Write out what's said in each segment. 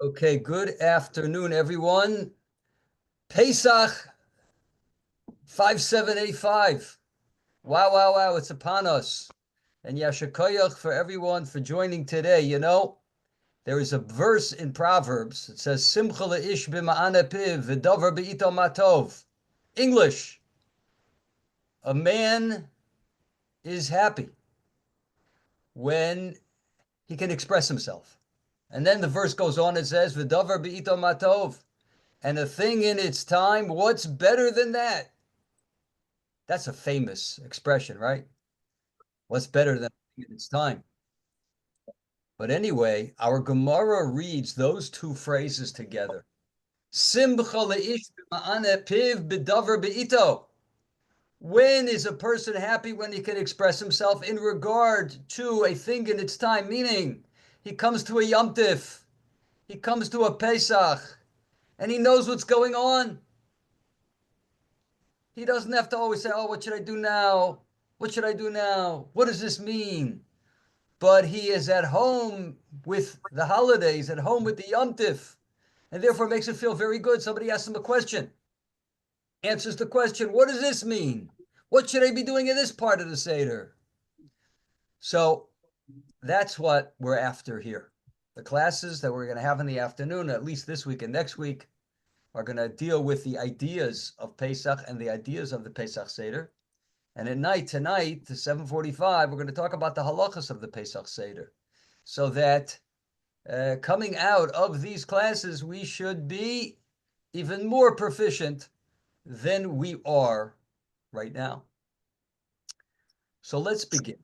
Okay, good afternoon, everyone. Pesach 5785. Wow, wow, wow, it's upon us. And Yashakoyach for everyone for joining today. There is a verse in Proverbs. It says, Simcha le'ish b'ma'ana piv v'dover be'ito matov. English, a man is happy when he can express himself. And then the verse goes on, it says, v'dover be'ito matov. And a thing in its time, what's better than that? That's a famous expression, right? What's better than in its time? But anyway, our Gemara reads those two phrases together. Simcha leish b'ma'ane piv b'davar be'ito. When is a person happy? When he can express himself in regard to a thing in its time, meaning he comes to a Yom Tif, he comes to a Pesach, and he knows what's going on. He doesn't have to always say, oh, what should I do now? What should I do now? What does this mean? But he is at home with the holidays, at home with the Yom Tif, and therefore makes it feel very good. Somebody asks him a question, answers the question, what does this mean? What should I be doing in this part of the Seder? So that's what we're after here. The classes that we're going to have in the afternoon, at least this week and next week, are going to deal with the ideas of Pesach and the ideas of the Pesach Seder. And at night, tonight, to 7:45, we're going to talk about the halachas of the Pesach Seder. So that coming out of these classes, we should be even more proficient than we are right now. So let's begin.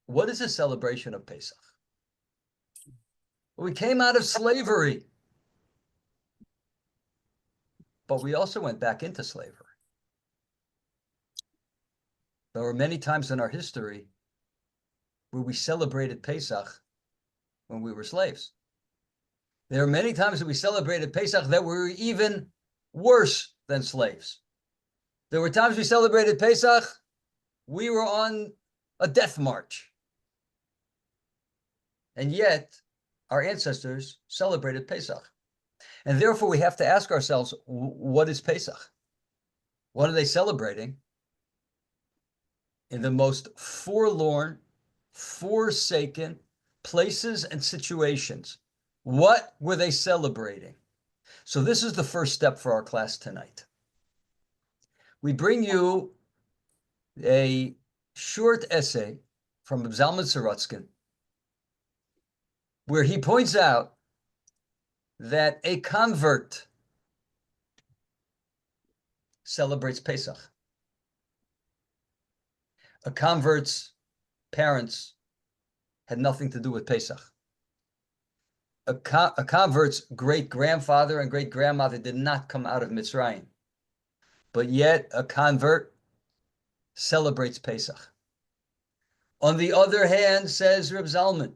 What is a celebration of Pesach? Well, we came out of slavery, but we also went back into slavery. There were many times in our history where we celebrated Pesach when we were slaves. There are many times that we celebrated Pesach that were even worse than slaves. There were times we celebrated Pesach, we were on a death march. And yet, our ancestors celebrated Pesach. And therefore, we have to ask ourselves, what is Pesach? What are they celebrating? In the most forlorn, forsaken places and situations. What were they celebrating? So this is the first step for our class tonight. We bring you a short essay from Zalman Sorotskin, where he points out that a convert celebrates Pesach. A convert's parents had nothing to do with Pesach. A convert's great-grandfather and great-grandmother did not come out of Mitzrayim. But yet a convert celebrates Pesach. On the other hand, says Reb Zalman,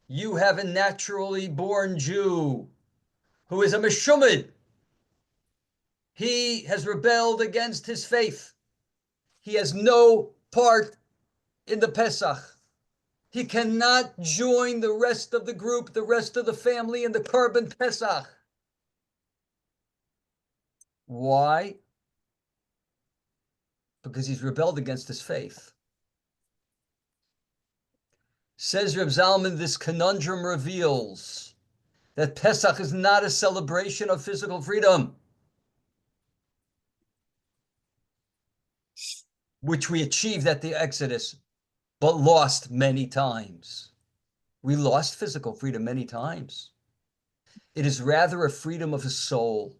you have a naturally born Jew who is a Meshumid. He has rebelled against his faith. He has no part in the Pesach. He cannot join the rest of the group, the rest of the family in the Korban Pesach. Why? Because he's rebelled against his faith. Says Reb Zalman, this conundrum reveals that Pesach is not a celebration of physical freedom, which we achieved at the Exodus, but lost many times. We lost physical freedom many times. It is rather a freedom of the soul,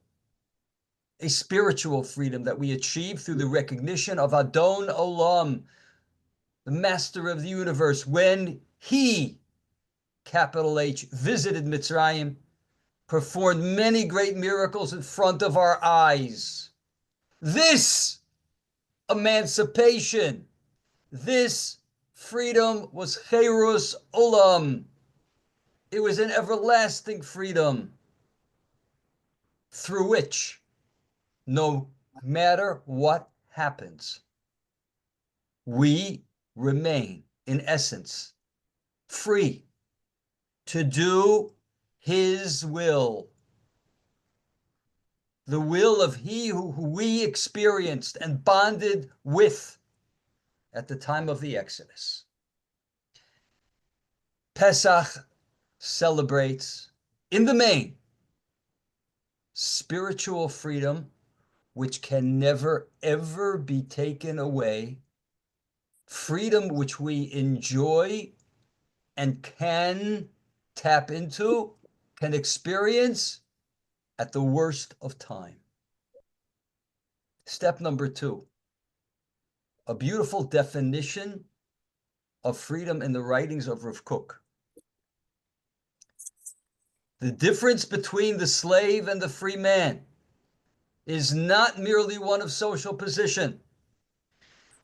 a spiritual freedom that we achieve through the recognition of Adon Olam, the master of the universe, when he, capital H, visited Mitzrayim, performed many great miracles in front of our eyes. This emancipation, this freedom was Cherus Olam. It was an everlasting freedom through which, no matter what happens, we remain, in essence, free to do his will. The will of he who we experienced and bonded with at the time of the Exodus. Pesach celebrates, in the main, spiritual freedom, which can never, ever be taken away. Freedom which we enjoy and can tap into, can experience at the worst of time. Step number 2, a beautiful definition of freedom in the writings of Rav Kook. The difference between the slave and the free man is not merely one of social position.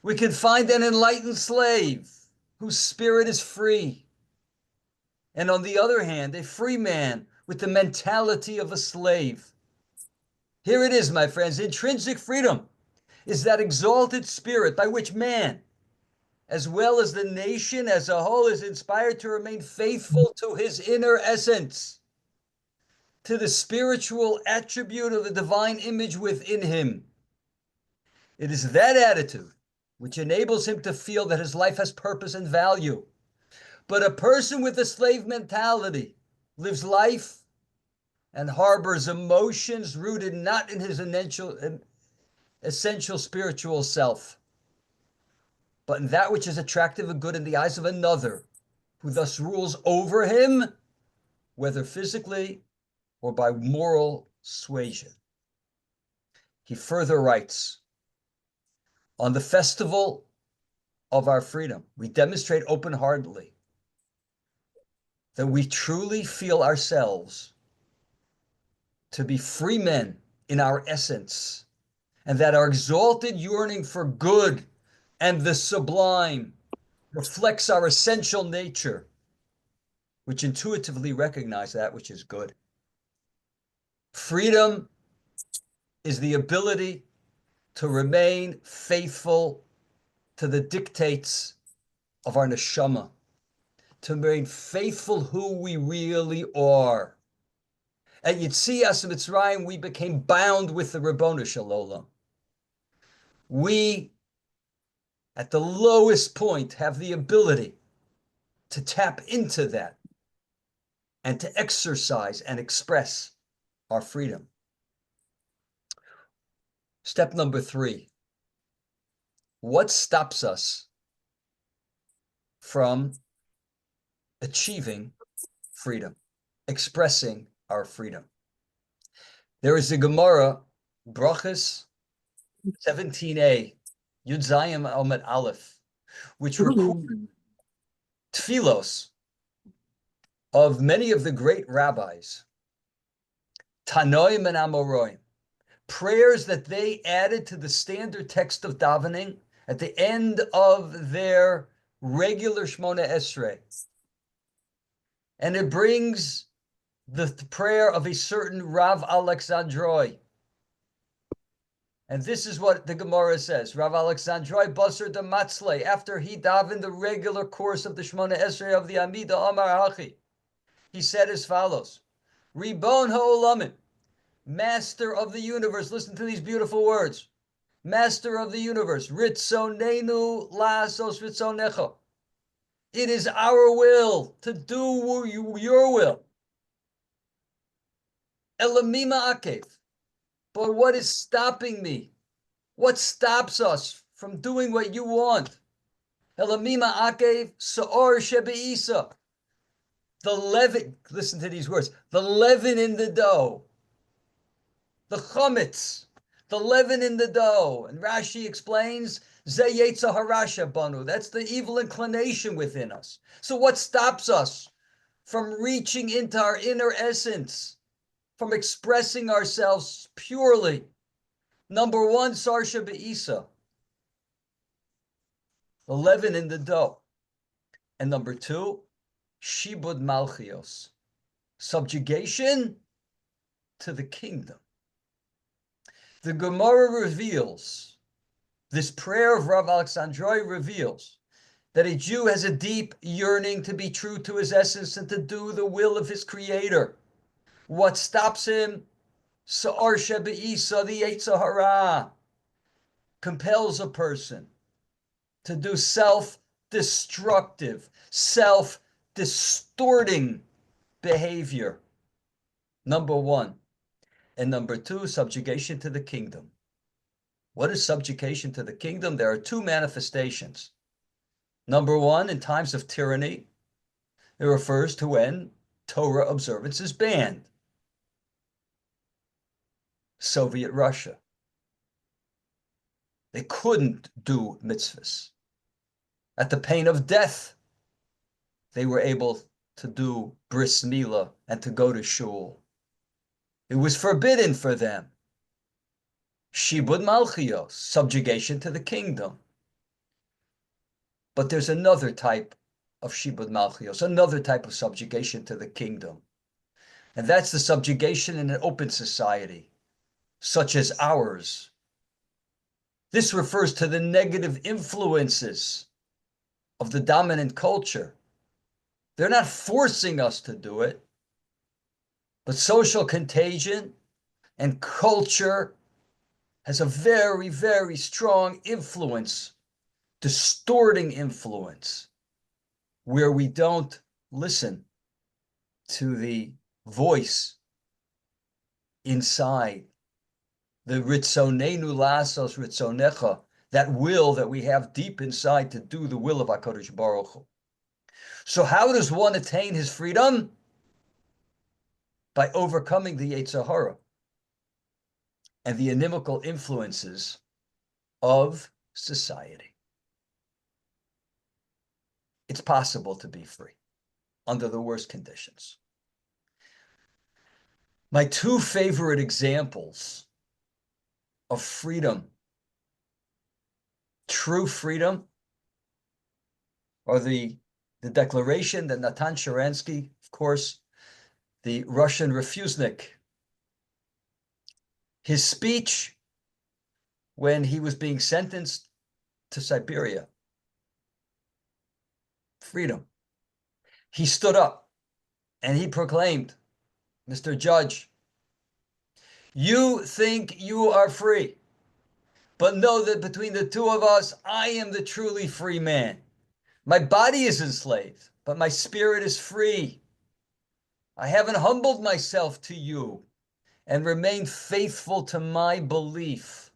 We can find an enlightened slave whose spirit is free, and on the other hand, a free man with the mentality of a slave. Here it is, my friends. Intrinsic freedom is that exalted spirit by which man, as well as the nation as a whole, is inspired to remain faithful to his inner essence, to the spiritual attribute of the divine image within him. It is that attitude which enables him to feel that his life has purpose and value. But a person with a slave mentality lives life and harbors emotions rooted not in his essential spiritual self, but in that which is attractive and good in the eyes of another, who thus rules over him, whether physically or by moral suasion. He further writes, on the festival of our freedom, we demonstrate open-heartedly that we truly feel ourselves to be free men in our essence, and that our exalted yearning for good and the sublime reflects our essential nature, which intuitively recognizes that which is good. Freedom is the ability to remain faithful to the dictates of our neshama, to remain faithful who we really are. At Yetzias Mitzrayim, we became bound with the Ribono Shel Olam. We, at the lowest point, have the ability to tap into that and to exercise and express our freedom. Step number 3. What stops us from achieving freedom, expressing our freedom? There is a Gemara, Brachos 17a, Yud Zayim Amud Aleph, which records tfilos of many of the great rabbis, Tanoim and Amoroim, prayers that they added to the standard text of davening at the end of their regular Shmona Esrei. And it brings the prayer of a certain Rav Alexandroi. And this is what the Gemara says. Rav Alexandroi Basar de Matzle, after he davened the regular course of the Shmona Esrei of the Amida Amar Hachi, he said as follows, Ribon ha'olamim, Master of the universe, listen to these beautiful words. Master of the universe, Ritzonenu la'asos ritzonecha. It is our will to do your will. Elamima akev. But what is stopping me? What stops us from doing what you want? Elamima akev sa'or shebe'isa. The leaven, listen to these words, the leaven in the dough. The chametz, the leaven in the dough. And Rashi explains, Ze yetzer harasha banu. That's the evil inclination within us. So what stops us from reaching into our inner essence, from expressing ourselves purely? Number 1, sarsha be'isa, the leaven in the dough. And number 2, shibud malchios, subjugation to the kingdom. The Gemara reveals, this prayer of Rav Alexandroi reveals that a Jew has a deep yearning to be true to his essence and to do the will of his creator. What stops him? Sa'ar shebe'isa, the Yetzer Hara, compels a person to do self-destructive, self-distorting behavior. Number one. And number two, subjugation to the kingdom. What is subjugation to the kingdom? There are two manifestations. Number one, in times of tyranny, it refers to when Torah observance is banned. Soviet Russia. They couldn't do mitzvahs. At the pain of death, they were able to do bris milah and to go to shul. It was forbidden for them. Shibud malchios, subjugation to the kingdom. But there's another type of shibud malchios, another type of subjugation to the kingdom. And that's the subjugation in an open society, such as ours. This refers to the negative influences of the dominant culture. They're not forcing us to do it, but social contagion and culture has a very, very strong influence, distorting influence, where we don't listen to the voice inside, the ritzonenu lasos ritzonecha, that will that we have deep inside to do the will of HaKadosh Baruch Hu. So how does one attain his freedom? By overcoming the Yetzer Hara and the inimical influences of society. It's possible to be free under the worst conditions. My two favorite examples of freedom, true freedom, are the declaration that Natan Sharansky, of course, the Russian refusenik, his speech when he was being sentenced to Siberia. Freedom. He stood up and he proclaimed, Mr. Judge, you think you are free, but know that between the two of us, I am the truly free man. My body is enslaved, but my spirit is free. I haven't humbled myself to you and remained faithful to my belief.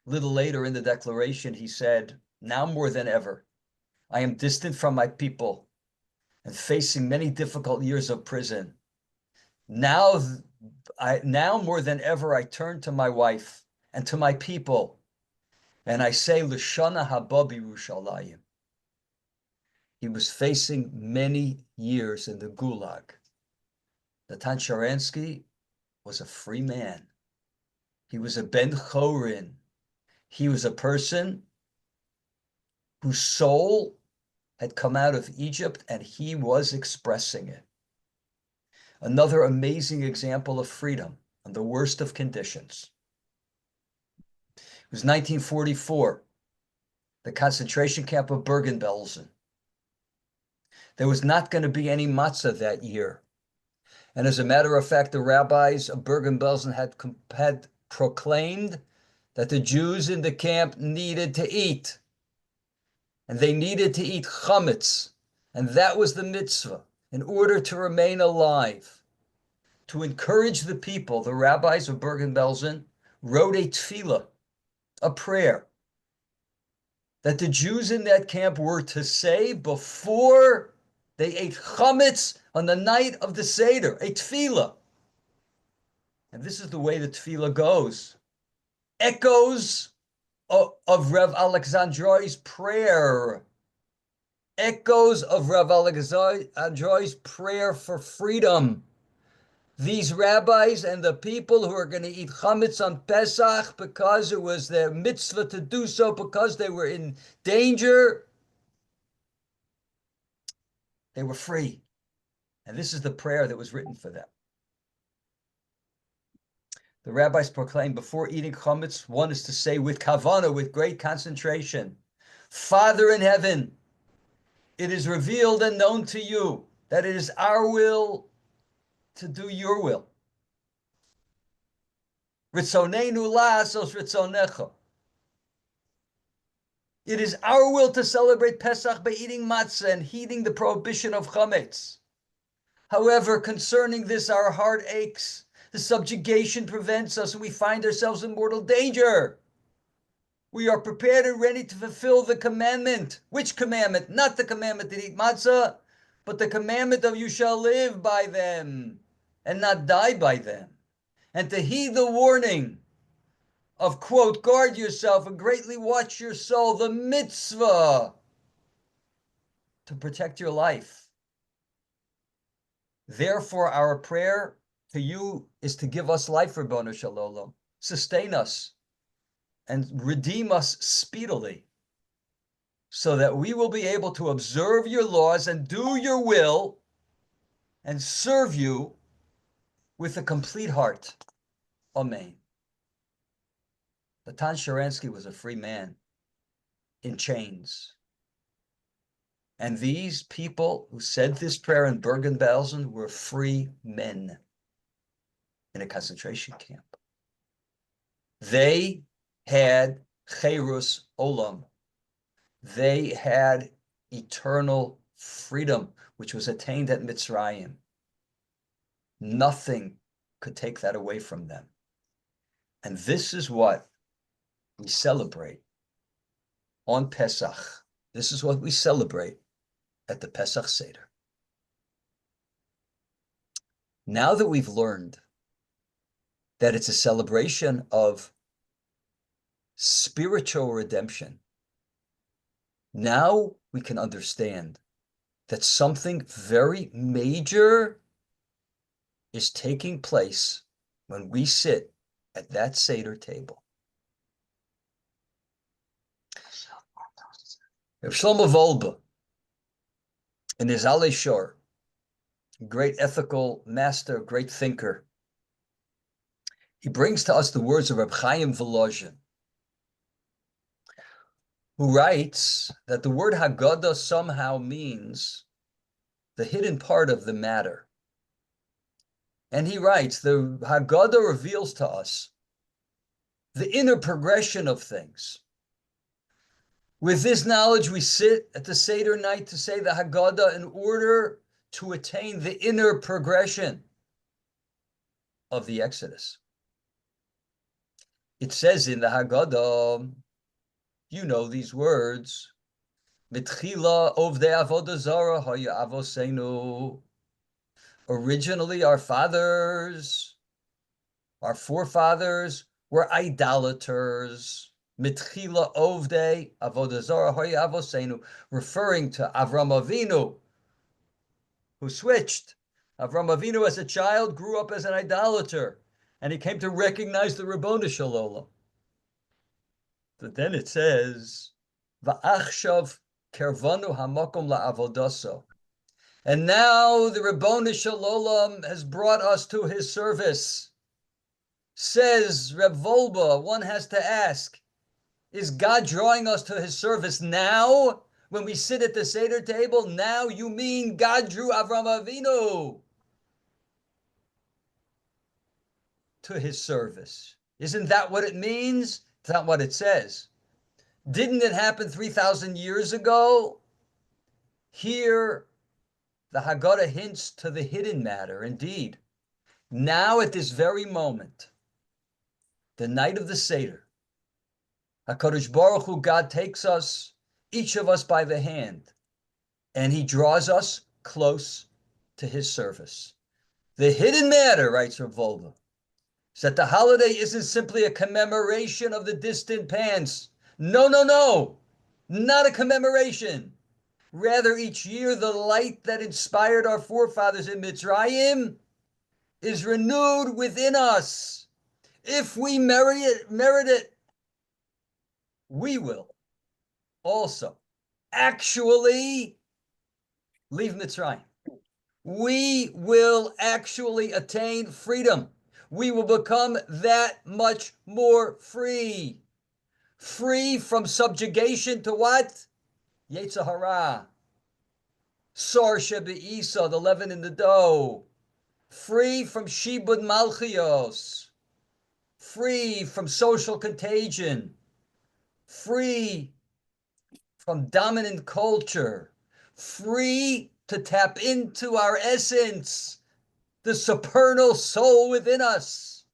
A little later in the declaration, he said, now more than ever, I am distant from my people and facing many difficult years of prison. Now more than ever, I turn to my wife and to my people, and I say, L'shana haba b'Yerushalayim. He was facing many years in the Gulag. Natan Sharansky was a free man. He was a Ben Chorin. He was a person whose soul had come out of Egypt and he was expressing it. Another amazing example of freedom on the worst of conditions. It was 1944, the concentration camp of Bergen-Belsen. There was not going to be any matzah that year. And as a matter of fact, the rabbis of Bergen-Belsen had proclaimed that the Jews in the camp needed to eat. And they needed to eat chametz. And that was the mitzvah. In order to remain alive, to encourage the people, the rabbis of Bergen-Belsen wrote a tefillah, a prayer, that the Jews in that camp were to say before they ate chametz on the night of the Seder, a tefillah. And this is the way the tefillah goes. Echoes of Rev Alexandroi's prayer. Echoes of Rev Alexandroi's prayer for freedom. These rabbis and the people who are going to eat chametz on Pesach because it was their mitzvah to do so, because they were in danger, they were free. And this is the prayer that was written for them. The rabbis proclaimed before eating chametz, one is to say with kavana, with great concentration, Father in heaven, it is revealed and known to you that it is our will to do your will. Ritzonenu la'asos ritzonecha. It is our will to celebrate Pesach by eating matzah and heeding the prohibition of chametz. However, concerning this, our heart aches. The subjugation prevents us, and we find ourselves in mortal danger. We are prepared and ready to fulfill the commandment. Which commandment? Not the commandment to eat matzah, but the commandment of you shall live by them and not die by them. And to heed the warning of, quote, guard yourself and greatly watch your soul, the mitzvah to protect your life. Therefore, our prayer to you is to give us life, Ribono Shel Olam, sustain us and redeem us speedily, so that we will be able to observe your laws and do your will and serve you with a complete heart. Amen. Natan Sharansky was a free man in chains. And these people who said this prayer in Bergen-Belsen were free men in a concentration camp. They had Cherus Olam. They had eternal freedom, which was attained at Mitzrayim. Nothing could take that away from them. And this is what we celebrate on Pesach. This is what we celebrate at the Pesach Seder. Now that we've learned that it's a celebration of spiritual redemption, now we can understand that something very major is taking place when we sit at that Seder table. Rav Shlomo Wolbe, in his Alei Shor, great ethical master, great thinker, he brings to us the words of Reb Chaim Volozhin, who writes that the word Haggadah somehow means the hidden part of the matter. And he writes, the Haggadah reveals to us the inner progression of things. With this knowledge, we sit at the Seder night to say the Haggadah in order to attain the inner progression of the Exodus. It says in the Haggadah, you know these words, Mitchila ovdei avodah zara haya avoseinu. Originally, our forefathers were idolaters. Mitchila ovdei avodah zara haya avoseinu, referring to Avram Avinu, who switched. Avram Avinu, as a child, grew up as an idolater, and he came to recognize the Ribono Shel Olam. But then it says, Va'achshav kervanu hamakom la'avodaso. And now the Ribono Shel Olam has brought us to his service. Says Reb Wolbe, one has to ask, is God drawing us to his service now? When we sit at the Seder table, now you mean God drew Avram Avinu to his service. Isn't that what it means? It's not what it says. Didn't it happen 3,000 years ago? Here, the Haggadah hints to the hidden matter. Indeed, now at this very moment, the night of the Seder, HaKadosh Baruch Hu, God takes us, each of us by the hand, and he draws us close to his service. The hidden matter, writes Rav Wolbe, is that the holiday isn't simply a commemoration of the distant past. No, not a commemoration. Rather, each year, the light that inspired our forefathers in Mitzrayim is renewed within us. If we merit it, we will also actually leave Mitzrayim. We will actually attain freedom. We will become that much more free. Free from subjugation to what? Yetzer hara. Sor shebe'isa, the leaven in the dough. Free from shibud malchios. Free from social contagion. Free from dominant culture. Free to tap into our essence, the supernal soul within us.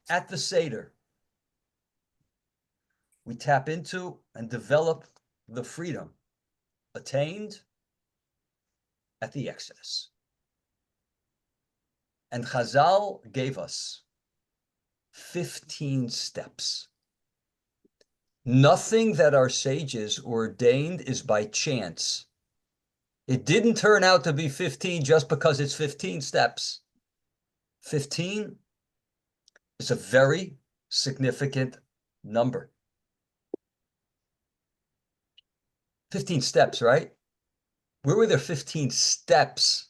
At the Seder, we tap into and develop the freedom attained at the Exodus. And Chazal gave us 15 steps. Nothing that our sages ordained is by chance. It didn't turn out to be 15 just because it's 15 steps. 15 is a very significant number. 15 steps, right? Where were there 15 steps?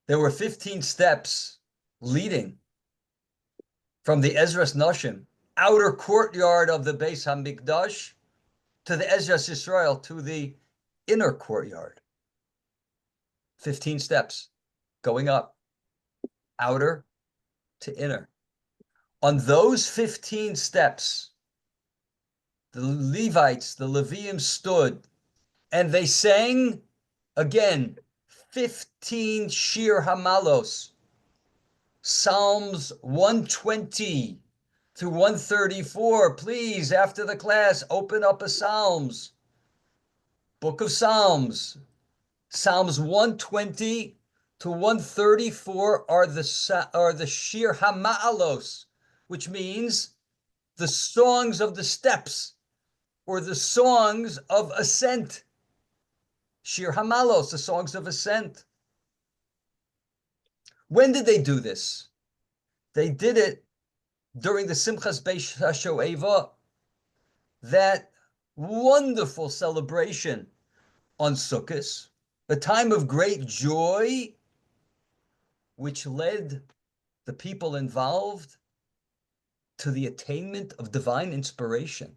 There were 15 steps leading from the Ezras Nashim, outer courtyard of the Beis HaMikdash, to the Ezras Yisrael, to the inner courtyard. 15 steps going up, outer to inner. On those 15 steps, the Levites, the Leviim stood, and they sang again 15 Shir Hamalos, Psalms 120 through 134. Please, after the class, open up a Psalms, Book of Psalms. Psalms 120 to 134 are the Shir Hama'alos, which means the songs of the steps, or the songs of ascent. Shir Hamalos, the songs of ascent. When did they do this? They did it during the Simchas Beis HaShoeva, that wonderful celebration on Sukkot, a time of great joy, which led the people involved to the attainment of divine inspiration,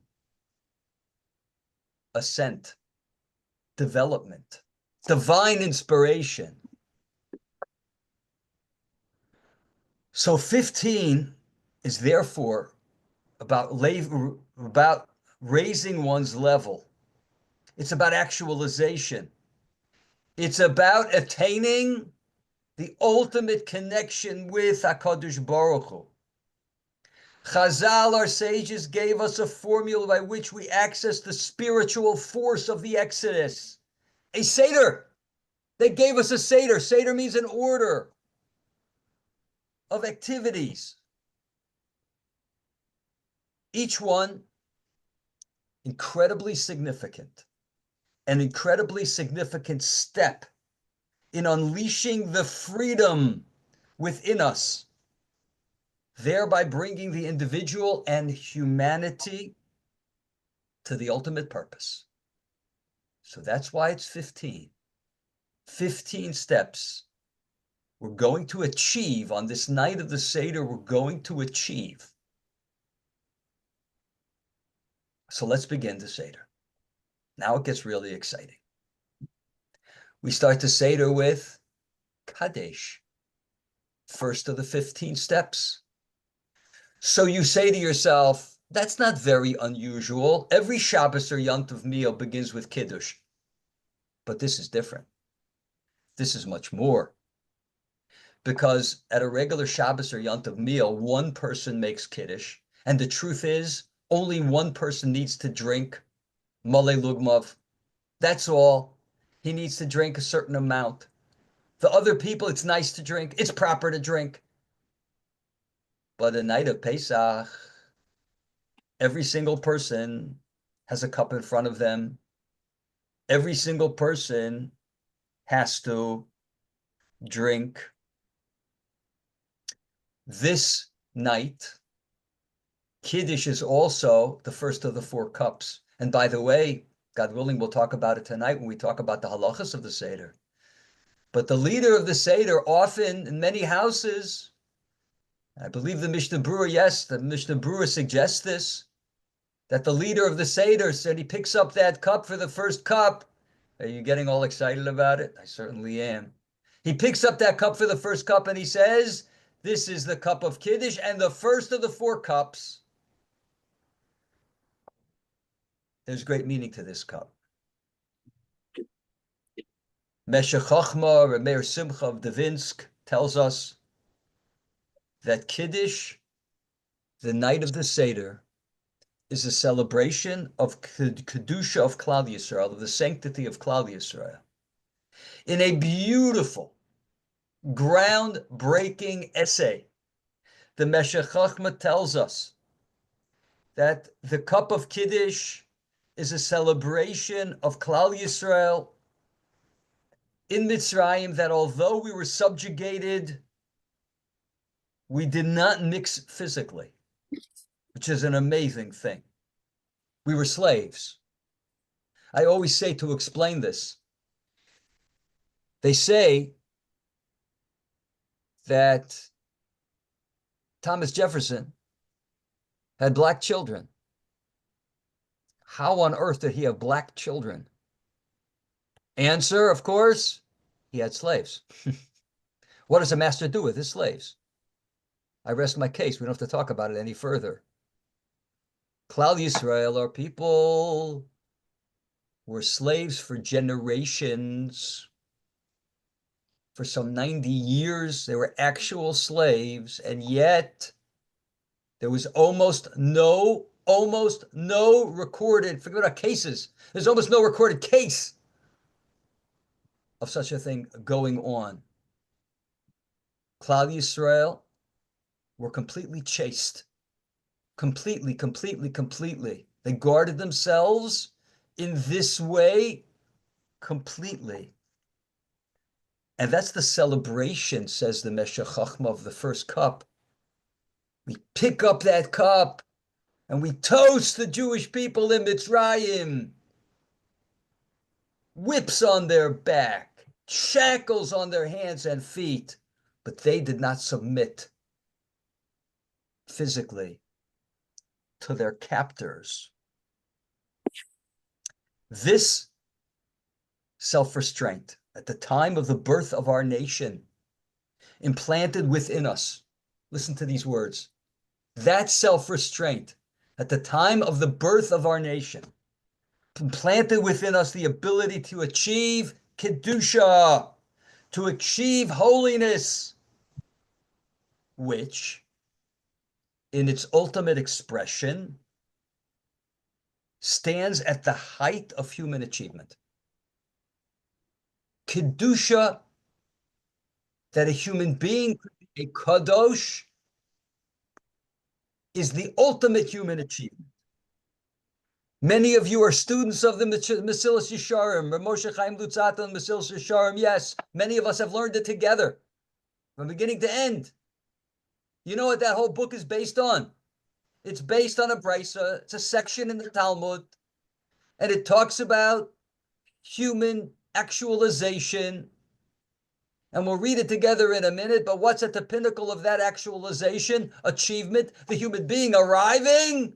ascent, development, divine inspiration. So 15 is therefore about raising one's level. It's about actualization. It's about attaining the ultimate connection with HaKadosh Baruch Hu. Chazal, our sages, gave us a formula by which we access the spiritual force of the Exodus. A Seder. They gave us a Seder. Seder means an order of activities. Each one incredibly significant. An incredibly significant step in unleashing the freedom within us, thereby bringing the individual and humanity to the ultimate purpose. So that's why it's 15. 15 steps we're going to achieve on this night of the Seder, we're going to achieve. So let's begin the Seder. Now it gets really exciting. We start the Seder with Kadesh, first of the 15 steps. So you say to yourself, that's not very unusual. Every Shabbos or Yontiv meal begins with Kiddush. But this is different. This is much more. Because at a regular Shabbos or Yontiv meal, one person makes Kiddush. And the truth is, only one person needs to drink Malei Lugmav. That's all. He needs to drink a certain amount. The other people, it's nice to drink. It's proper to drink. But the night of Pesach, every single person has a cup in front of them. Every single person has to drink. This night, Kiddush is also the first of the 4 cups. And by the way, God willing, we'll talk about it tonight when we talk about the halachas of the Seder. But the leader of the Seder, often in many houses, I believe the Mishnah Berurah suggests this, that the leader of the Seder said he picks up that cup for the first cup, Are you getting all excited about it? I certainly am. He picks up that cup for the first cup and he says, this is the cup of Kiddush, and the first of the 4 cups. There's great meaning to this cup. Meshech Chochma, Rameir Simcha of Devinsk, tells us that Kiddush, the night of the Seder, is a celebration of Kedusha of Klal Yisrael, of the sanctity of Klal Yisrael. In a beautiful, groundbreaking essay, the Meshech Chochma tells us that the cup of Kiddush is a celebration of Klal Yisrael in Mitzrayim, that although we were subjugated, we did not mix physically, which is an amazing thing. We were slaves. I always say, to explain this, they say that Thomas Jefferson had black children. How on earth did he have black children? Answer, of course, he had slaves. What does a master do with his slaves? I rest my case. We don't have to talk about it any further. Klal Yisrael, our people, were slaves for generations. For some 90 years, they were actual slaves, and yet there was almost no recorded, forget about cases, there's almost no recorded case of such a thing going on. Klal Yisrael were completely chaste. Completely. They guarded themselves in this way completely. And that's the celebration, says the Meshech Chochma, of the first cup. We pick up that cup and we toast the Jewish people in Mitzrayim. Whips on their back, shackles on their hands and feet, but they did not submit physically to their captors. This self-restraint at the time of the birth of our nation, implanted within us, listen to these words, that self-restraint at the time of the birth of our nation, implanted within us the ability to achieve Kedusha, to achieve holiness, which, in its ultimate expression, stands at the height of human achievement. Kedusha, that a human being could be a kadosh, is the ultimate human achievement. Many of you are students of the Mesilas Yesharim, Moshe Chaim Luzzatto and Mesilas Yesharim. Yes, many of us have learned it together from beginning to end. You know what that whole book is based on? It's based on a brisa. It's a section in the Talmud, and it talks about human actualization. And we'll read it together in a minute, but what's at the pinnacle of that actualization, achievement? The human being arriving,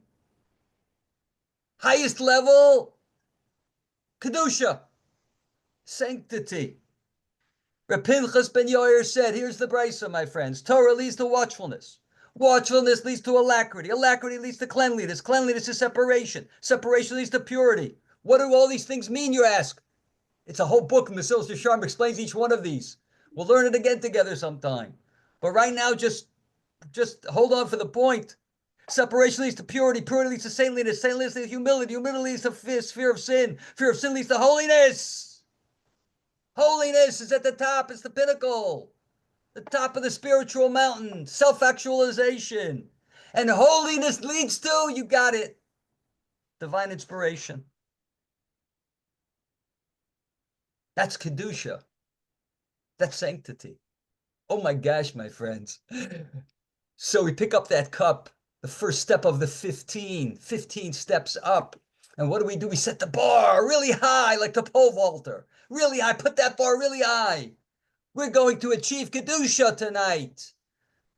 highest level, Kedusha, sanctity. Reb Pinchas ben Yair said, here's the brisa, my friends, Torah leads to watchfulness. Watchfulness leads to alacrity. Alacrity leads to cleanliness. Cleanliness is separation. Separation leads to purity. What do all these things mean, you ask? It's a whole book, Mesilas Yesharim explains each one of these. We'll learn it again together sometime. But right now, just hold on for the point. Separation leads to purity. Purity leads to saintliness. Saintliness leads to humility. Humility leads to fear of sin. Fear of sin leads to holiness. Holiness is at the top. It's the pinnacle. The top of the spiritual mountain. Self-actualization. And holiness leads to, you got it, divine inspiration. That's Kedusha. That's sanctity. Oh my gosh, my friends. So we pick up that cup, the first step of the 15 steps up. And what do? We set the bar really high, like the pole vaulter. Really high, put that bar really high. We're going to achieve Kedusha tonight.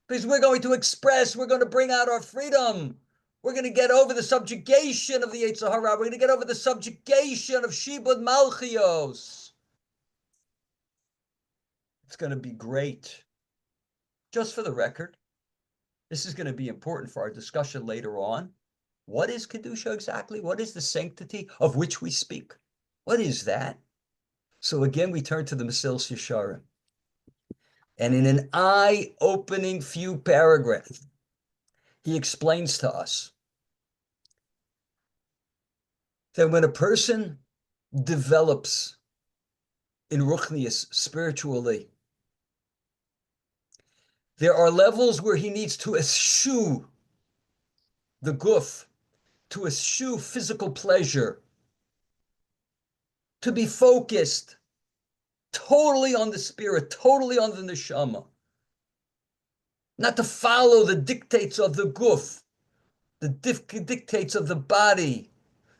Because we're going to express, we're going to bring out our freedom. We're going to get over the subjugation of the Yetzer Hara. We're going to get over the subjugation of Shibud Malchios. It's going to be great. Just for the record, this is going to be important for our discussion later on. What is Kedusha exactly? What is the sanctity of which we speak? What is that? So again, we turn to the Mesilas Yesharim. And in an eye-opening few paragraphs, he explains to us that when a person develops in Ruchnius spiritually, there are levels where he needs to eschew the guf, to eschew physical pleasure, to be focused totally on the spirit, totally on the neshama, not to follow the dictates of the guf, the dictates of the body,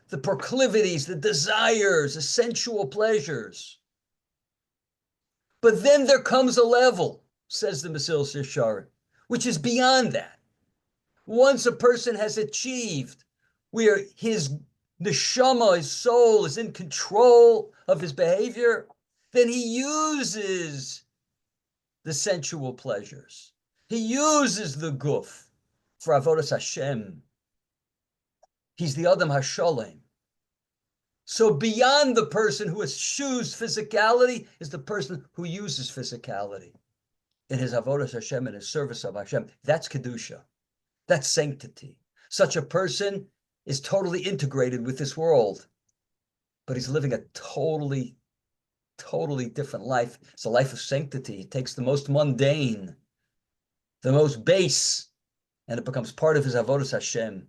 the proclivities, the desires, the sensual pleasures. But then there comes a level, says the Mesilas Yesharim, which is beyond that. Once a person has achieved where his neshama, his soul, is in control of his behavior, then he uses the sensual pleasures. He uses the guf for avodas Hashem. He's the Adam HaSholem. So beyond the person who eschews physicality is the person who uses physicality in his avodas Hashem, in his service of Hashem. That's Kedusha. That's sanctity. Such a person is totally integrated with this world, but he's living a totally different life. It's a life of sanctity. It takes the most mundane, the most base, and it becomes part of his avodas Hashem.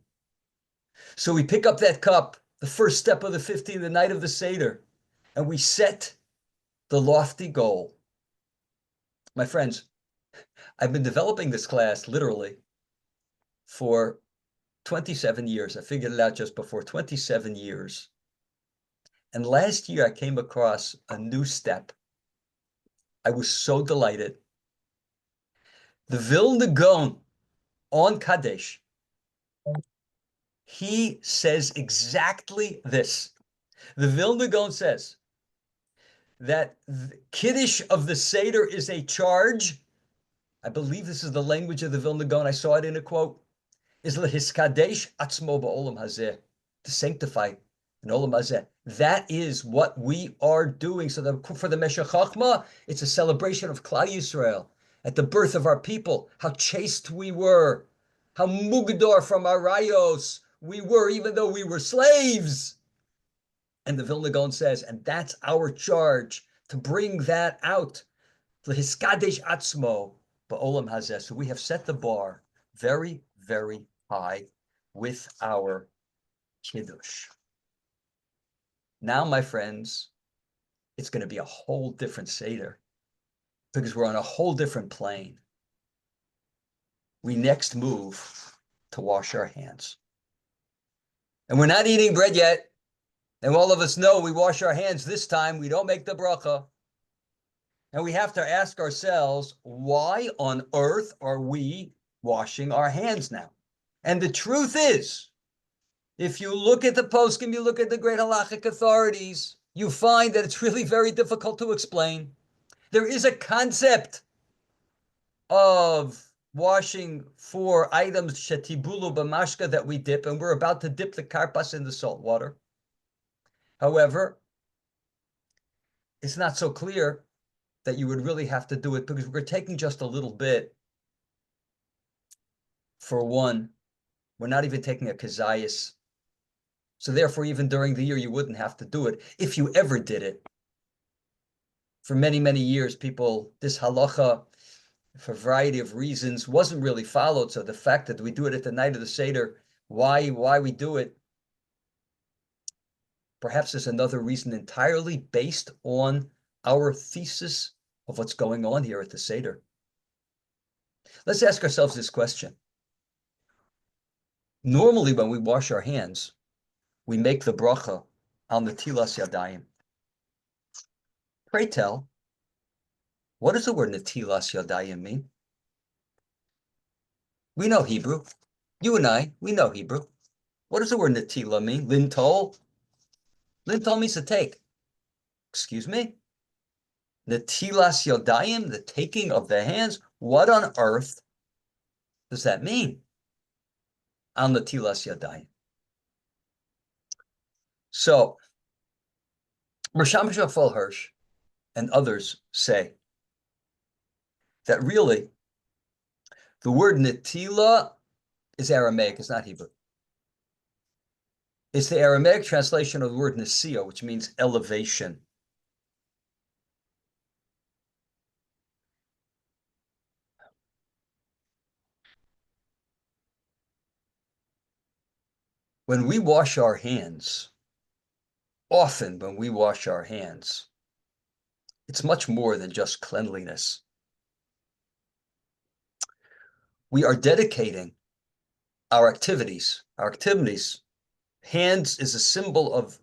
So we pick up that cup, the first step of the 15, the night of the Seder, and we set the lofty goal. My friends, I've been developing this class literally for 27 years. I figured it out just before 27 years. And last year I came across a new step. I was so delighted. The Vilna Gaon on Kadesh, he says exactly this. The Vilna Gaon says that the Kiddush of the Seder is a charge. I believe this is the language of the Vilna Gaon. I saw it in a quote. Is lehiskadesh atzmo ba'olam hazeh, to sanctify in olam hazeh. That is what we are doing. So for the Meshech Chochmah, it's a celebration of Klal Yisrael at the birth of our people, how chaste we were, how mugdor from our rayos we were, even though we were slaves. And the Vilna Gaon says, and that's our charge, to bring that out. Lehiskadesh atzmo ba'olam hazeh. So we have set the bar very, very high with our Kiddush. Now, my friends, it's going to be a whole different Seder because we're on a whole different plane. We next move to wash our hands. And we're not eating bread yet. And all of us know we wash our hands this time. We don't make the bracha. And we have to ask ourselves, why on earth are we washing our hands now? And the truth is, if you look at the poskim, you look at the great halachic authorities, you find that it's really very difficult to explain. There is a concept of washing for items shetibulu b'mashka that we dip, and we're about to dip the karpas in the salt water. However, it's not so clear that you would really have to do it because we're taking just a little bit. For one, we're not even taking a kazayas. So therefore, even during the year, you wouldn't have to do it if you ever did it. For many, many years, this halacha, for a variety of reasons, wasn't really followed. So the fact that we do it at the night of the Seder, why we do it, perhaps there's another reason entirely based on our thesis of what's going on here at the Seder. Let's ask ourselves this question. Normally, when we wash our hands, we make the bracha on the tilas yadayim. Pray tell, what does the word netilas yadayim mean? We know Hebrew. You and I, we know Hebrew. What does the word netila mean? Lintol? Lintol means to take. Excuse me? Netilas yodayim, the taking of the hands. What on earth does that mean? Al netilas yodayim. So, Risham Shafal Hirsch and others say that really the word netila is Aramaic, it's not Hebrew. It's the Aramaic translation of the word nesio, which means elevation. When we wash our hands, often when we wash our hands, it's much more than just cleanliness. We are dedicating our activities. Our activities, hands is a symbol of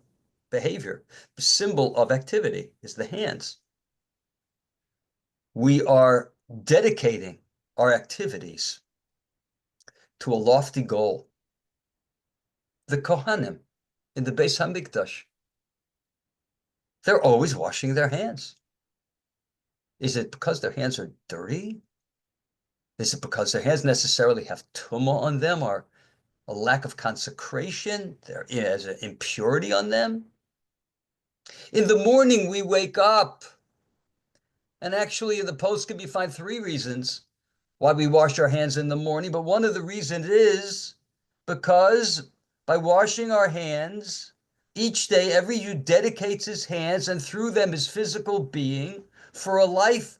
behavior. The symbol of activity is the hands. We are dedicating our activities to a lofty goal. The Kohanim in the Beis Hamikdash, they're always washing their hands. Is it because their hands are dirty? Is it because their hands necessarily have tumah on them or a lack of consecration? There is an impurity on them. In the morning, we wake up. And actually, in the poskim, you find 3 reasons why we wash our hands in the morning. But one of the reasons is because by washing our hands, each day, every Jew dedicates his hands and through them his physical being for a life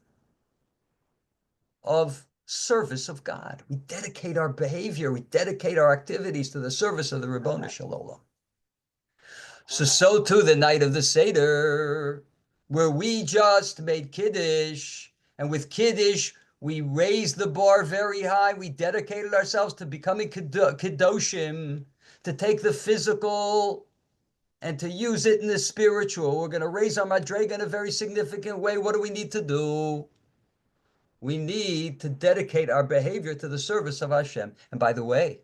of service of God. We dedicate our behavior, we dedicate our activities to the service of the Ribono Shel Olam. So too the night of the Seder, where we just made Kiddush, and with Kiddush, we raised the bar very high. We dedicated ourselves to becoming Kedoshim, to take the physical and to use it in the spiritual. We're going to raise our Madrega in a very significant way. What do we need to do? We need to dedicate our behavior to the service of Hashem. And by the way,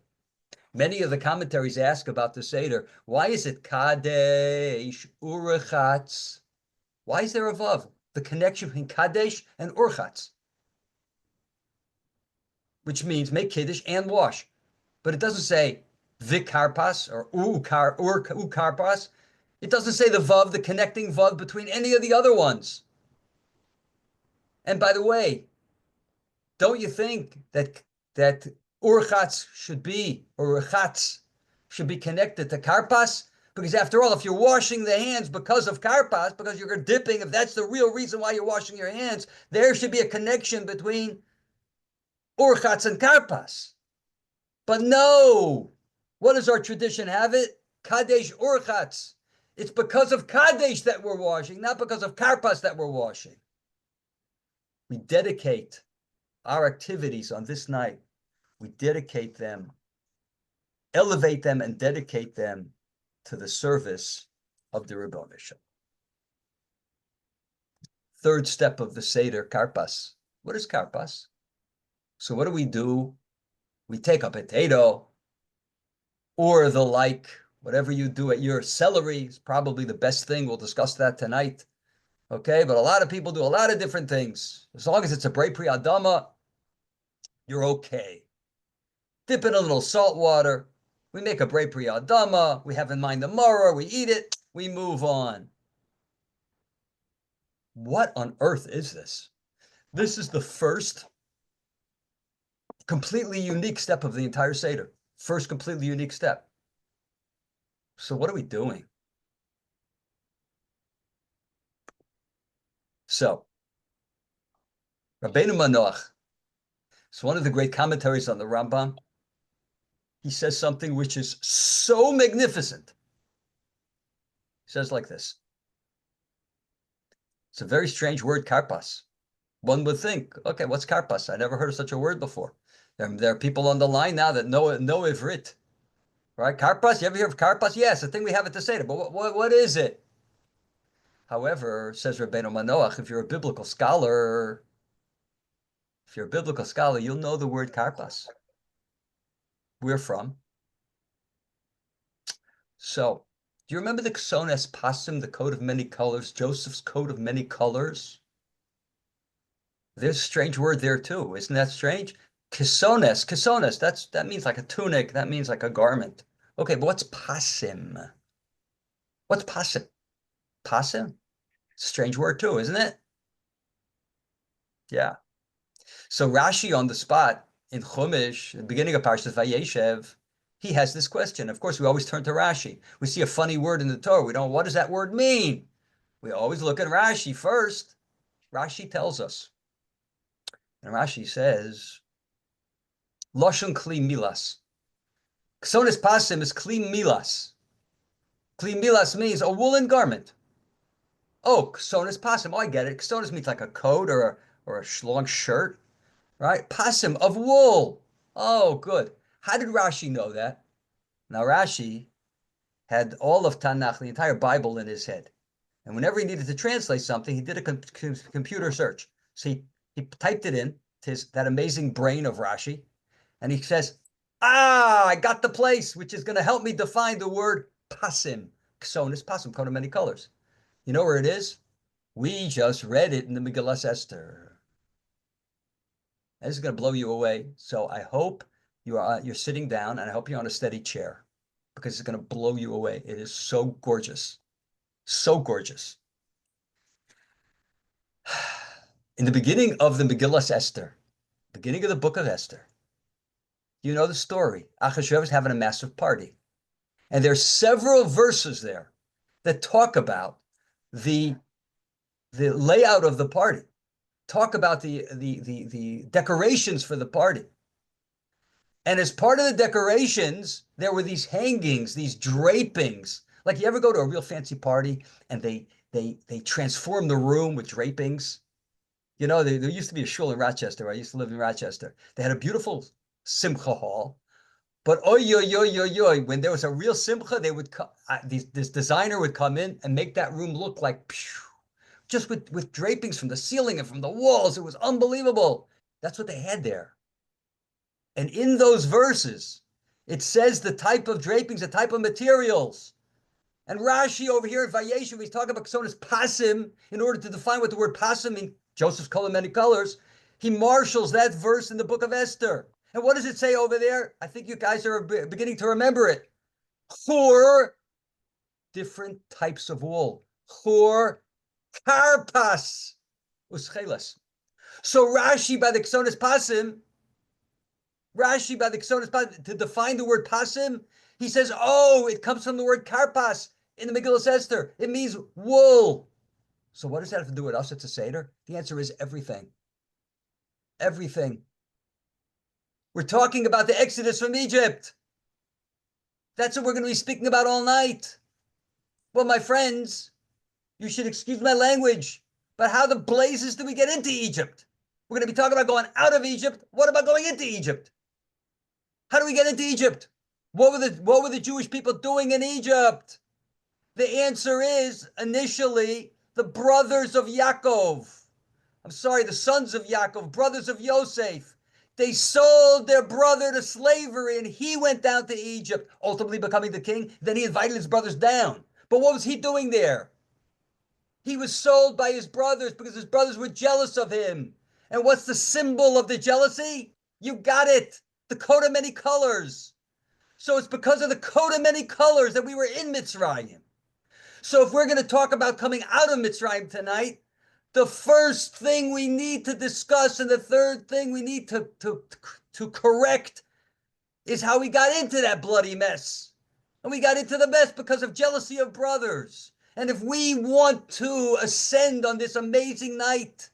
many of the commentaries ask about the Seder, why is it Kadesh, Urchatz? Why is there a Vav? The connection between Kadesh and Urchatz, which means make Kiddush and wash. But it doesn't say Vikarpas or Ukarpas. It doesn't say the Vav, the connecting Vav between any of the other ones. And by the way, don't you think that Urchatz should be, or Urchatz should be connected to Karpas? Because after all, if you're washing the hands because of Karpas, because you're dipping, if that's the real reason why you're washing your hands, there should be a connection between Urchatz and Karpas. But no, what does our tradition have it? Kadesh Urchatz. It's because of Kadesh that we're washing, not because of Karpas that we're washing. We dedicate our activities on this night. We dedicate them, elevate them, and dedicate them to the service of the Ribono Shel Olam. Third step of the Seder, Karpas. What is Karpas? So what do? We take a potato or the like, whatever you do at your celery is probably the best thing. We'll discuss that tonight. Okay, but a lot of people do a lot of different things. As long as it's a Brei Pri Adama, you're okay. Dip in a little salt water. We make a Brei Pri Adama. We have in mind the maror. We eat it. We move on. What on earth is this? This is the first completely unique step of the entire Seder. First completely unique step. So what are we doing? So, Rabbeinu Manoach, it's one of the great commentaries on the Rambam. He says something which is so magnificent. He says like this. It's a very strange word, karpas. One would think, okay, what's karpas? I never heard of such a word before. There are people on the line now that know Ivrit. Right? Karpas, you ever hear of karpas? Yes, the thing we have at the Seder, but what is it? However, says Rabbeinu Manoach, if you're a biblical scholar, you'll know the word karpas. we're from. So, do you remember the Ksones Pasim, the coat of many colors, Joseph's coat of many colors? There's a strange word there too. Isn't that strange? Kisones, that means like a tunic, that means like a garment. Okay, but what's pasim? What's pasim? Pasim? It's a strange word too, isn't it? Yeah. So Rashi on the spot in Chumash, the beginning of Parshas Vayeshev, he has this question. Of course, we always turn to Rashi. We see a funny word in the Torah. We don't, what does that word mean? We always look at Rashi first. Rashi tells us. And Rashi says, Loshon Kli Milas. Ksonis Pasim is Kli Milas. Kli Milas means a woolen garment. Oh, Ksonis Pasim. Oh, I get it. Ksonis means like a coat or a long shirt, right? Pasim of wool. Oh, good. How did Rashi know that? Now, Rashi had all of Tanakh, the entire Bible, in his head. And whenever he needed to translate something, he did a computer search. So he typed it in to that amazing brain of Rashi, and he says, I got the place, which is going to help me define the word pasim. Ksonis pasim, coat of many colors. You know where it is? We just read it in the Megillah Esther. And this is going to blow you away. So I hope you're sitting down, and I hope you're on a steady chair, because it's going to blow you away. It is so gorgeous. So gorgeous. In the beginning of the Megillah Esther, beginning of the book of Esther, you know the story. Achashverosh is having a massive party. And there's several verses there that talk about the layout of the party, talk about the decorations for the party. And as part of the decorations, there were these hangings, these drapings. Like, you ever go to a real fancy party and they transform the room with drapings? You know, there used to be a shul in Rochester. I used to live in Rochester. They had a beautiful simcha hall. But when there was a real simcha, they would this designer would come in and make that room look like just with drapings from the ceiling and from the walls. It was unbelievable. That's what they had there. And in those verses, it says the type of drapings, the type of materials. And Rashi over here in Vayeshev, he's talking about Ksonis Pasim. In order to define what the word Pasim means, Joseph's coat of many colors, he marshals that verse in the book of Esther. And what does it say over there? I think you guys are beginning to remember it. Four different types of wool. Four karpas uschelas. So Rashi by the Ksonis Pasim, to define the word Pasim, he says, oh, it comes from the word karpas in the Megillah Esther. It means wool. So what does that have to do with us? It's a Seder. The answer is everything. Everything. We're talking about the Exodus from Egypt. That's what we're going to be speaking about all night. Well, my friends, you should excuse my language, but how the blazes do we get into Egypt? We're going to be talking about going out of Egypt. What about going into Egypt? How do we get into Egypt? What were the Jewish people doing in Egypt? The answer is, initially, the brothers of Yaakov. I'm sorry, the sons of Yaakov, brothers of Yosef. They sold their brother to slavery, and he went down to Egypt, ultimately becoming the king. Then he invited his brothers down. But what was he doing there? He was sold by his brothers because his brothers were jealous of him. And what's the symbol of the jealousy? You got it. The coat of many colors. So it's because of the coat of many colors that we were in Mitzrayim. So if we're going to talk about coming out of Mitzrayim tonight, the first thing we need to discuss and the third thing we need to correct is how we got into that bloody mess. And we got into the mess because of jealousy of brothers. And if we want to ascend on this amazing night,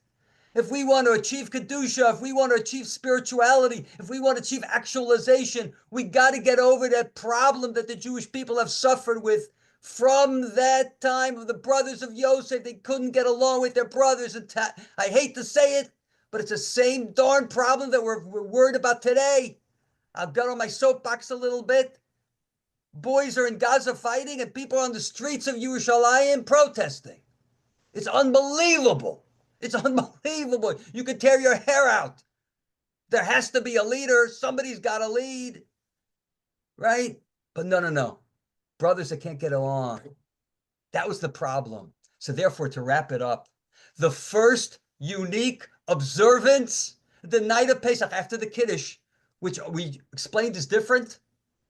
if we want to achieve Kedusha, if we want to achieve spirituality, if we want to achieve actualization, we got to get over that problem that the Jewish people have suffered with from that time of the brothers of Yosef. They couldn't get along with their brothers. And I hate to say it, but it's the same darn problem that we're worried about today. I'll get on my soapbox a little bit. Boys are in Gaza fighting, and people are on the streets of Yerushalayim protesting. It's unbelievable. It's unbelievable. You could tear your hair out. There has to be a leader. Somebody's got to lead. right? But no. Brothers that can't get along. That was the problem. So therefore, to wrap it up, the first unique observance, the night of Pesach after the Kiddush, which we explained is different,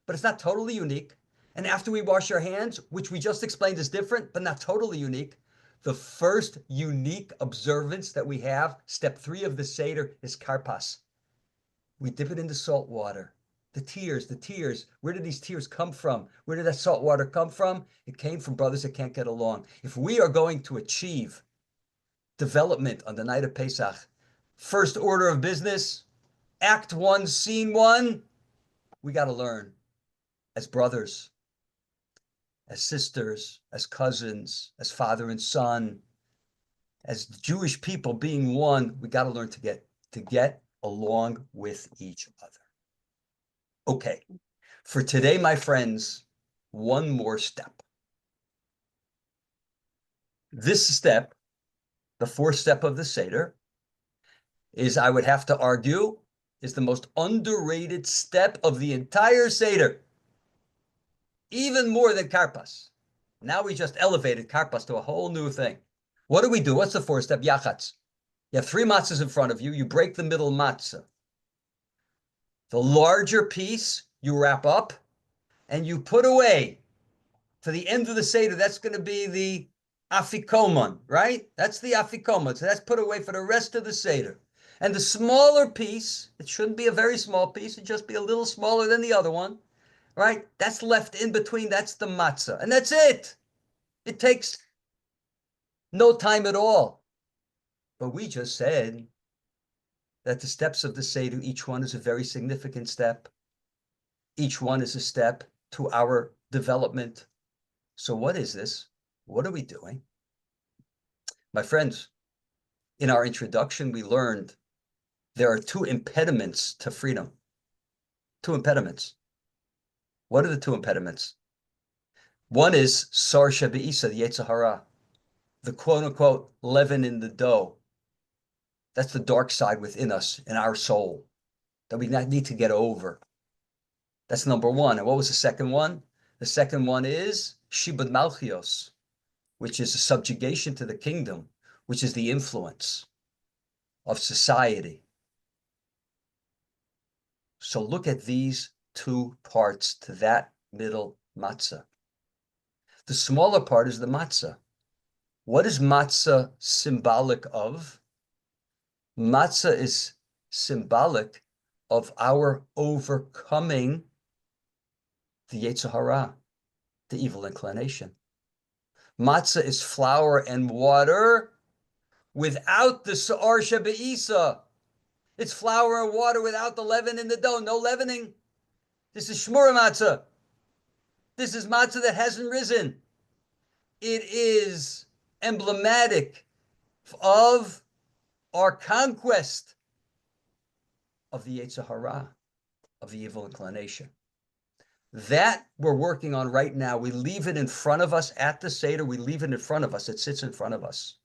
but it's not totally unique. And after we wash our hands, which we just explained is different, but not totally unique. The first unique observance that we have, step 3 of the Seder, is karpas. We dip it into salt water. The tears. Where did these tears come from? Where did that salt water come from? It came from brothers that can't get along. If we are going to achieve development on the night of Pesach, first order of business, act 1, scene 1, we got to learn as brothers, as sisters, as cousins, as father and son, as Jewish people being one, we got to learn to get along with each other. Okay, for today, my friends, one more step. This step, the 4th step of the Seder, is, I would have to argue, is the most underrated step of the entire Seder. Even more than karpas. Now we just elevated karpas to a whole new thing. What do? What's the 4th step? Yachatz. You have 3 matzahs in front of you. You break the middle matzah. The larger piece you wrap up and you put away to the end of the Seder. That's going to be the afikoman, right? That's the afikoman. So that's put away for the rest of the Seder. And the smaller piece, it shouldn't be a very small piece. It just be a little smaller than the other one, right? That's left in between. That's the matzah. And that's it. It takes no time at all. But we just said that the steps of the Seder, each one is a very significant step. Each one is a step to our development. So what is this? What are we doing? My friends, in our introduction, we learned there are 2 impediments to freedom. 2 impediments. What are the 2 impediments? One is sar shebeisa, the Yetzer Hara, the quote-unquote leaven in the dough. That's the dark side within us, in our soul, that we need to get over. That's number 1. And what was the second one? The second one is shibud malchios, which is a subjugation to the kingdom, which is the influence of society. So look at these 2 parts to that middle matzah. The smaller part is the matzah. What is matzah symbolic of? Matzah is symbolic of our overcoming the Yetzer Hara, the evil inclination. Matzah is flour and water without the sa'ar shebeisa. It's flour and water without the leaven in the dough. No leavening. This is shmura matzah. This is matzah that hasn't risen. It is emblematic of our conquest of the Yetzer Hara, of the evil inclination. That we're working on right now. We leave it in front of us at the Seder. We leave it in front of us. It sits in front of us.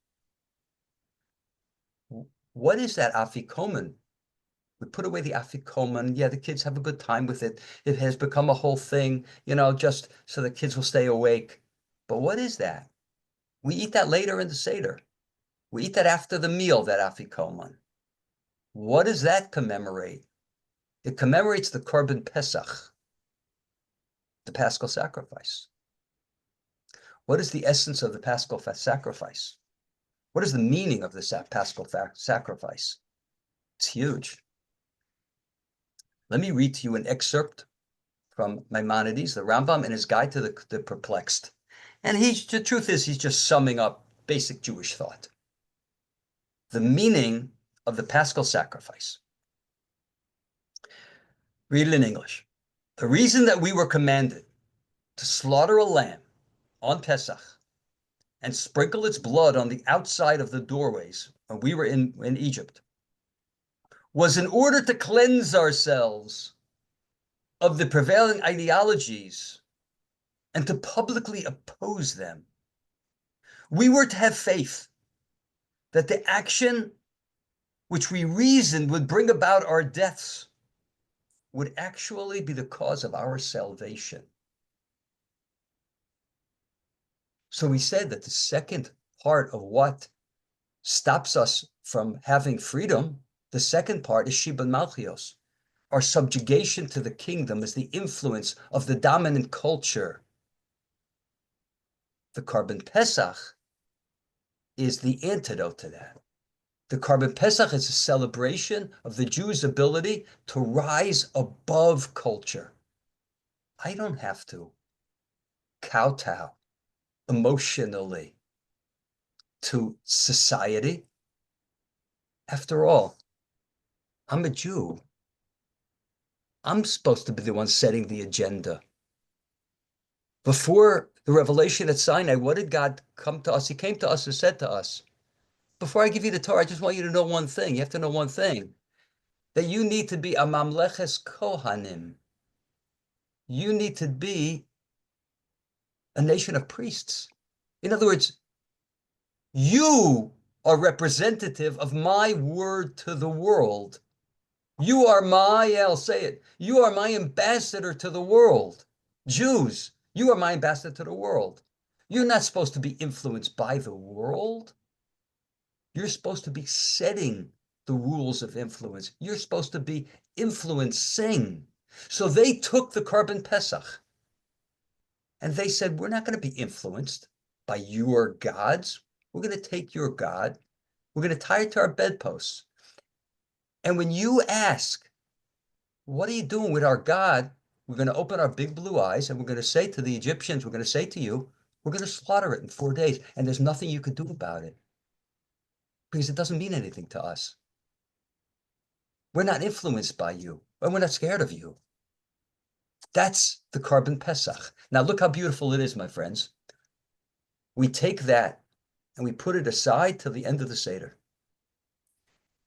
What is that afikoman? We put away the afikoman. Yeah, the kids have a good time with it. It has become a whole thing, just so the kids will stay awake. But what is that? We eat that later in the Seder. We eat that after the meal, that afikoman. What does that commemorate? It commemorates the Korban Pesach, the Paschal sacrifice. What is the essence of the Paschal sacrifice? What is the meaning of this Paschal sacrifice? It's huge. Let me read to you an excerpt from Maimonides, the Rambam, in his Guide to the Perplexed. And the truth is, he's just summing up basic Jewish thought. The meaning of the Paschal sacrifice. Read it in English. The reason that we were commanded to slaughter a lamb on Pesach and sprinkle its blood on the outside of the doorways when we were in Egypt was in order to cleanse ourselves of the prevailing ideologies and to publicly oppose them. We were to have faith that the action which we reasoned would bring about our deaths would actually be the cause of our salvation. So we said that the second part of what stops us from having freedom, the second part is Shibud Malchios. Our subjugation to the kingdom is the influence of the dominant culture. The Korban Pesach is the antidote to that. The Korban Pesach is a celebration of the Jews' ability to rise above culture. I don't have to kowtow emotionally to society. After all, I'm a Jew. I'm supposed to be the one setting the agenda. Before the revelation at Sinai, what did God come to us? He came to us and said to us, before I give you the Torah, I just want you to know one thing. You have to know one thing, that you need to be a mamleches kohanim. You need to be a nation of priests. In other words, you are representative of my word to the world. You are I'll say it, you are my ambassador to the world. Jews, you are my ambassador to the world. You're not supposed to be influenced by the world. You're supposed to be setting the rules of influence. You're supposed to be influencing. So they took the Korban Pesach and they said, we're not going to be influenced by your gods. We're going to take your God. We're going to tie it to our bedposts. And when you ask, what are you doing with our God? We're going to open our big blue eyes and we're going to say to the Egyptians, we're going to say to you, we're going to slaughter it in 4 days. And there's nothing you could do about it because it doesn't mean anything to us. We're not influenced by you, and we're not scared of you. That's the Korban Pesach. Now look how beautiful it is, my friends. We take that and we put it aside till the end of the Seder.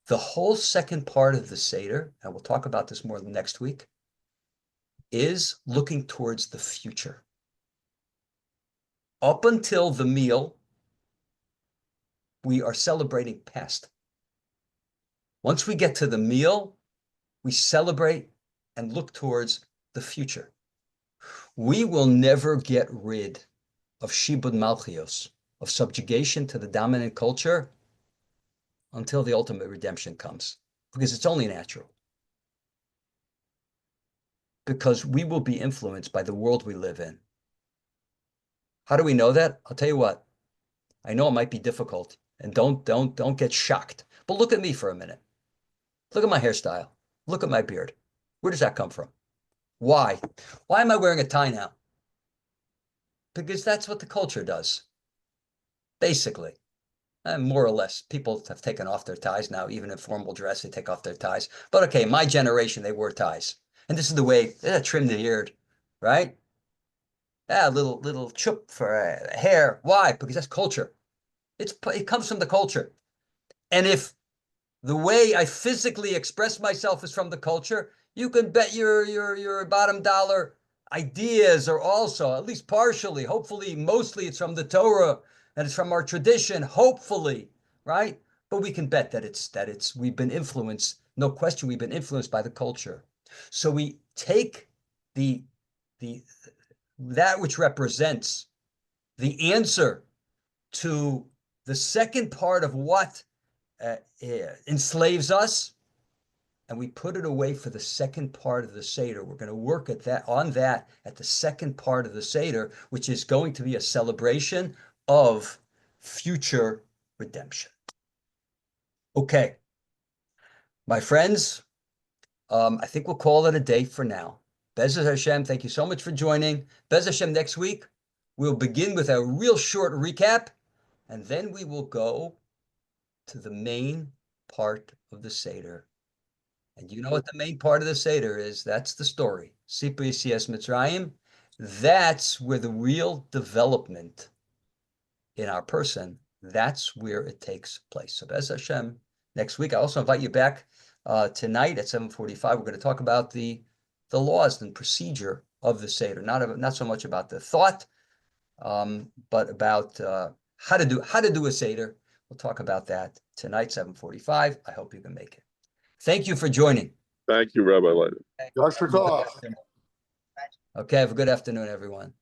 The whole second part of the Seder, and we'll talk about this more next week, is looking towards the future. Up until the meal, we are celebrating past. Once we get to the meal, we celebrate and look towards the future. We will never get rid of Shibud Malchios, of subjugation to the dominant culture, until the ultimate redemption comes, because it's only natural. Because we will be influenced by the world we live in. How do we know that? I'll tell you what. I know it might be difficult, and don't get shocked. But look at me for a minute. Look at my hairstyle. Look at my beard. Where does that come from? Why? Why am I wearing a tie now? Because that's what the culture does. Basically. And more or less, people have taken off their ties now. Even in formal dress, they take off their ties. But okay, my generation, they wore ties. And this is the way, trim the beard, right? A little chup for hair. Why? Because that's culture. It comes from the culture. And if the way I physically express myself is from the culture, you can bet your bottom dollar ideas are also, at least partially, hopefully, mostly it's from the Torah and it's from our tradition, hopefully, right? But we can bet that we've been influenced, no question, we've been influenced by the culture. So we take that which represents the answer to the second part of what enslaves us, and we put it away for the second part of the Seder. We're going to work at the second part of the Seder, which is going to be a celebration of future redemption. Okay, my friends, I think we'll call it a day for now. Bezos Hashem, thank you so much for joining. Bezos Hashem, next week, we'll begin with a real short recap, and then we will go to the main part of the Seder. And you know what the main part of the Seder is? That's the story. Sipur Yetzias Mitzrayim. That's where the real development in our person, that's where it takes place. So Bez Hashem, next week, I also invite you back tonight at 7:45. We're going to talk about the laws and procedure of the Seder. Not so much about the thought, but about how to do a Seder. We'll talk about that tonight, 7:45. I hope you can make it. Thank you for joining. Thank you, Rabbi Leiter. Yashar Koach. Okay, have a good afternoon, everyone.